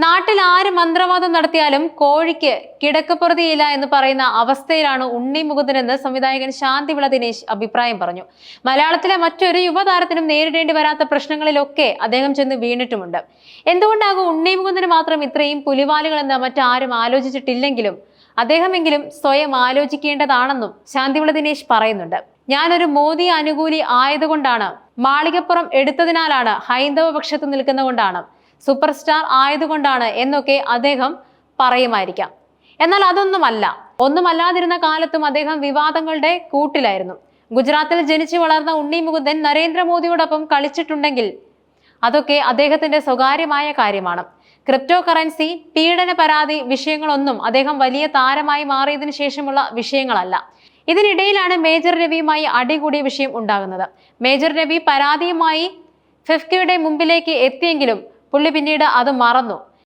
നാട്ടിൽ ആര് മന്ത്രവാദം നടത്തിയാലും കോഴിക്ക് കിടക്കപ്പുറതിയില്ല എന്ന് പറയുന്ന അവസ്ഥയിലാണ് ഉണ്ണി മുകുന്ദനെന്ന് സംവിധായകൻ ശാന്തിവിള ദിനേശ് അഭിപ്രായം പറഞ്ഞു. മലയാളത്തിലെ മറ്റൊരു യുവതാരത്തിനും നേരിടേണ്ടി വരാത്ത പ്രശ്നങ്ങളിലൊക്കെ അദ്ദേഹം ചെന്ന് വീണിട്ടുമുണ്ട്. എന്തുകൊണ്ടാകും ഉണ്ണി മുകുന്ദന് മാത്രം ഇത്രയും പുലിവാലുകളെന്ന് മറ്റാരും ആലോചിച്ചിട്ടില്ലെങ്കിലും അദ്ദേഹമെങ്കിലും സ്വയം ആലോചിക്കേണ്ടതാണെന്നും ശാന്തിവിള ദിനേശ് പറയുന്നുണ്ട്. ഞാനൊരു മോദി അനുകൂലി ആയതുകൊണ്ടാണ്, മാളികപ്പുറം എടുത്തതിനാലാണ്, ഹൈന്ദവ പക്ഷത്ത് നിൽക്കുന്നതുകൊണ്ടാണ്, സൂപ്പർ സ്റ്റാർ ആയതുകൊണ്ടാണ് എന്നൊക്കെ അദ്ദേഹം പറയുമായിരിക്കാം. എന്നാൽ ഒന്നുമല്ലാതിരുന്ന കാലത്തും അദ്ദേഹം വിവാദങ്ങളുടെ കൂട്ടിലായിരുന്നു. ഗുജറാത്തിൽ ജനിച്ചു വളർന്ന ഉണ്ണി മുകുന്ദൻ നരേന്ദ്രമോദിയോടൊപ്പം കളിച്ചിട്ടുണ്ടെങ്കിൽ അതൊക്കെ അദ്ദേഹത്തിന്റെ സ്വകാര്യമായ കാര്യമാണ്. ക്രിപ്റ്റോ കറൻസി, പീഡന പരാതി വിഷയങ്ങളൊന്നും അദ്ദേഹം വലിയ താരമായി മാറിയതിനു ശേഷമുള്ള വിഷയങ്ങളല്ല. ഇതിനിടയിലാണ് മേജർ രവിയുമായി അടികൂടിയ വിഷയം ഉണ്ടാകുന്നത്. മേജർ രവി പരാതിയുമായി ഫെഫ്കയുടെ മുമ്പിലേക്ക് എത്തിയെങ്കിലും പുള്ളി പിന്നീട് അത് മറന്നു.